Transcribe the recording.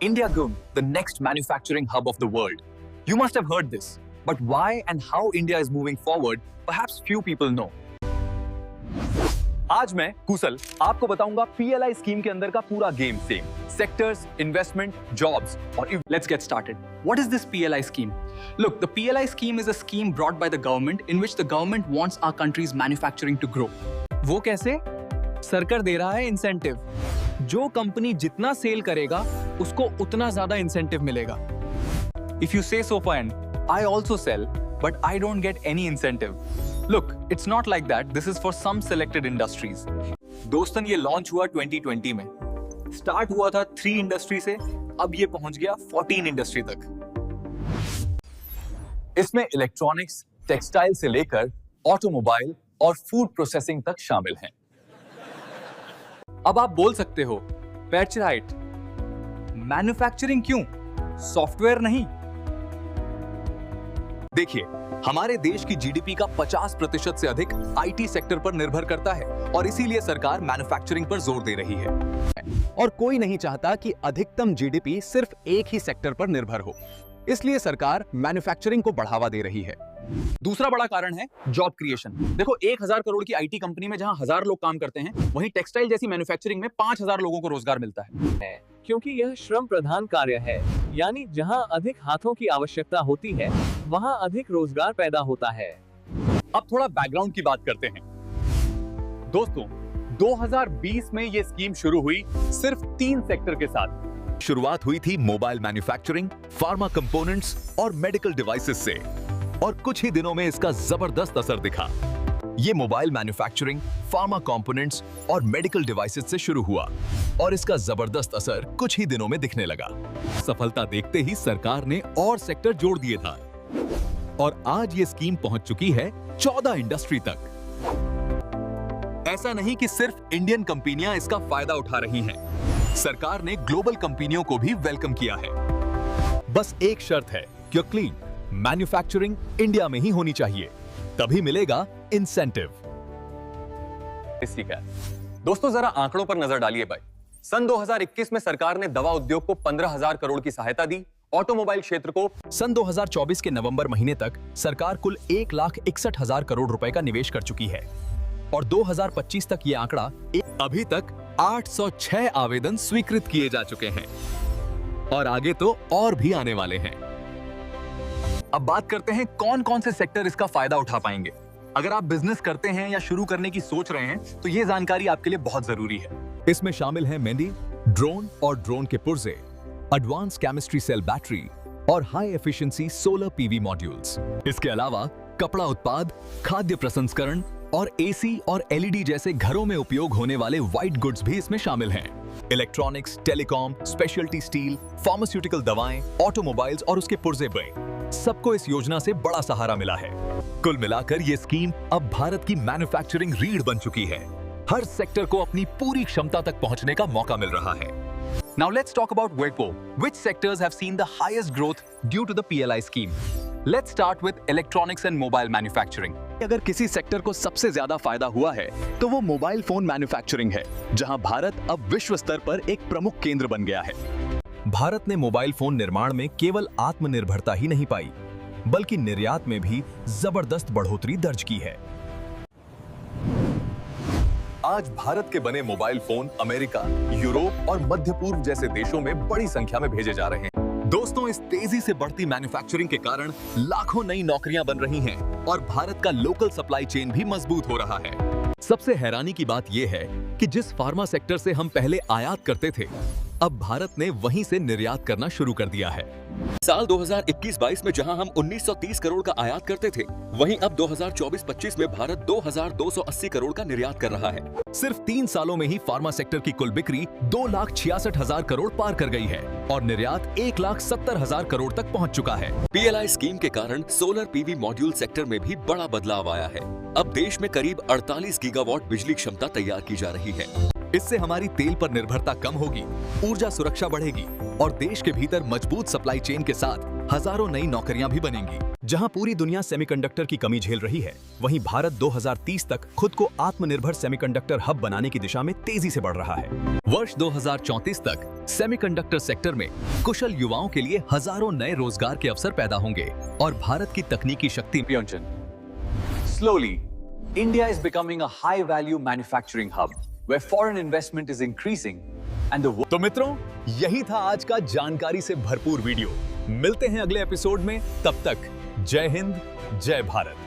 Indiagum, the next manufacturing hub of the world. You must have heard this, but why and how India is moving forward, perhaps few people know. आज मैं कुशल आपको बताऊंगा PLI scheme के अंदर का पूरा game same sectors, investment, jobs और Let's get started. What is this PLI scheme? Look, the PLI scheme is a scheme brought by the government in which the government wants our country's manufacturing to grow. वो कैसे? सरकार दे रहा है incentive. जो company जितना cell करेगा उसको उतना ज्यादा इंसेंटिव मिलेगा। If you say so, fine. I also sell, but I don't get any incentive. Look, it's not like that. This is for some selected industries. दोस्तन ये लॉन्च हुआ 2020 में। स्टार्ट हुआ था 3 इंडस्ट्री से, अब ये पहुंच गया 14 इंडस्ट्री तक। इसमें इलेक्ट्रॉनिक्स, टेक्सटाइल से लेकर ऑटोमोबाइल और फूड प्रोसेसिंग तक शामिल हैं। अब आप बोल सकते हो, पैचराइट, मैन्युफैक्चरिंग क्यों? सॉफ्टवेयर नहीं? देखिए, हमारे देश की जीडीपी का 50% से अधिक आईटी सेक्टर पर निर्भर करता है और इसीलिए सरकार मैन्युफैक्चरिंग पर जोर दे रही है। और कोई नहीं चाहता कि अधिकतम जीडीपी सिर्फ एक ही सेक्टर पर निर्भर हो, इसलिए सरकार मैन्युफैक्चरिंग को बढ़ावा दे रही है। दूसरा बड़ा कारण है जॉब क्रिएशन। देखो, 1000 करोड़ की आईटी कंपनी में जहां 1000 लोग काम करते हैं, वहीं टेक्सटाइल जैसी मैन्युफैक्चरिंग में 5000 लोगों को रोजगार मिलता है। क्योंकि यह श्रम प्रधान कार्य है, यानी जहां अधिक हाथों की आवश्यकता होती है, वहां अधिक रोजगार पैदा होता है। अब थोड़ा बैकग्राउंड की बात करते हैं। दोस्तों, 2020 में ये स्कीम शुरू हुई सिर्फ 3 सेक्टर के साथ। शुरुआत हुई थी मोबाइल मैन्युफैक्चरिंग, फार्मा कंपोनेंट्स और मेडिकल डिवाइसेस से, और कुछ ही दिनों में इसका जबरदस्त असर दिखा। ये मोबाइल मैन्युफैक्चरिंग, फार्मा कंपोनेंट्स और मेडिकल डिवाइसेस से शुरू हुआ और इसका जबरदस्त असर कुछ ही दिनों में दिखने लगा। सफलता देखते ही सरकार ने और सेक्टर जोड़ दिए था और आज ये स्कीम पहुंच चुकी है 14 इंडस्ट्री तक। ऐसा नहीं कि सिर्फ इंडियन कंपनियां इसका फायदा उठा रही हैं। सरकार ने ग्लोबल कंपनियों को भी वेलकम किया है। बस एक शर्त है कि क्लीन मैन्युफैक्चरिंग इंडिया में ही होनी चाहिए, तभी मिलेगा इंसेंटिव। ठीक है दोस्तों, जरा आंकड़ों पर नजर डालिए भाई। सन 2021 में सरकार ने दवा उद्योग को 15,000 करोड़ की सहायता दी। ऑटोमोबाइल क्षेत्र को सन 2024 के नवंबर महीने तक सरकार कुल 1,61,000 करोड़ रुपए का निवेश कर चुकी है और 2025 तक ये आंकड़ा अभी तक 806 आवेदन स्वीकृत किए जा चुके हैं और आगे तो और भी आने वाले हैं। अब बात करते हैं कौन कौन से सेक्टर इसका फायदा उठा पाएंगे। अगर आप बिजनेस करते हैं या शुरू करने की सोच रहे हैं तो ये जानकारी आपके लिए बहुत जरूरी है। इसमें शामिल हैं मेहंदी, ड्रोन और ड्रोन के पुर्जे, एडवांस केमिस्ट्री सेल बैटरी और high efficiency solar PV modules. इसके अलावा कपड़ा उत्पाद, खाद्य प्रसंस्करण और एसी और एलईडी जैसे घरों में उपयोग होने वाले व्हाइट गुड्स भी इसमें शामिल हैं। Electronics, telecom, speciality steel, pharmaceutical दवाएं, ऑटोमोबाइल्स और उसके पुर्जे ब्रेक, सबको इस योजना से बड़ा सहारा मिला है। कुल मिलाकर ये स्कीम अब भारत की मैन्युफैक्चरिंग रीढ़ बन चुकी है। हर सेक्टर को अपनी पूरी क्षमता तक पहुंचने का मौका मिल रहा है। Now let's talk about WIPO. Which sectors have seen the highest growth due to the PLI scheme? Let's start with electronics and mobile manufacturing. अगर किसी सेक्टर को सबसे ज्यादा फायदा हुआ है तो वो मोबाइल फोन मैन्युफैक्चरिंग है, जहां भारत अब विश्व स्तर पर एक प्रमुख केंद्र बन गया है। भारत ने मोबाइल फोन निर्माण में केवल आत्मनिर्भरता ही नहीं पाई, बल्कि निर्यात में भी जबरदस्त बढ़ोतरी दर्ज की है। आज भारत के बने मोबाइल फोन अमेरिका, यूरोप और मध्य पूर्व जैसे देशों में बड़ी संख्या में भेजे जा रहे हैं। दोस्तों, इस तेजी से बढ़ती मैन्युफैक्चरिंग के कारण लाखों नई नौकरियां बन रही हैं और भारत का लोकल सप्लाई चेन भी मजबूत हो रहा है। सबसे हैरानी की बात यह है कि जिस फार्मा सेक्टर से हम पहले आयात करते थे, अब भारत ने वहीं से निर्यात करना शुरू कर दिया है। साल 2021-22 में जहां हम 1930 करोड़ का आयात करते थे, वहीं अब 2024-25 में भारत 2280 करोड़ का निर्यात कर रहा है। सिर्फ 3 सालों में ही फार्मा सेक्टर की कुल बिक्री 2,66,000 करोड़ पार कर गई है और निर्यात 1,70,000 करोड़ तक पहुंच चुका है। PLI स्कीम के कारण सोलर पीवी मॉड्यूल सेक्टर में भी बड़ा बदलाव आया है। अब देश में करीब 48 गीगावाट बिजली क्षमता तैयार की जा रही है। इससे हमारी तेल पर निर्भरता कम होगी, ऊर्जा सुरक्षा बढ़ेगी और देश के भीतर मजबूत सप्लाई चेन के साथ हजारों नई नौकरियां भी बनेंगी। जहां पूरी दुनिया सेमीकंडक्टर की कमी झेल रही है, वहीं भारत 2030 तक खुद को आत्मनिर्भर सेमीकंडक्टर हब बनाने की दिशा में तेजी से बढ़ रहा है। वर्ष 2034 तक सेमीकंडक्टर सेक्टर में कुशल युवाओं के लिए हजारों नए रोजगार के अवसर पैदा होंगे और भारत की तकनीकी शक्ति Slowly, India is becoming a high-value manufacturing hub where foreign investment is increasing and the तो मित्रों, यही था आज का जानकारी से भरपूर वीडियो। मिलते हैं अगले एपिसोड में, तब तक जय हिंद, जय भारत।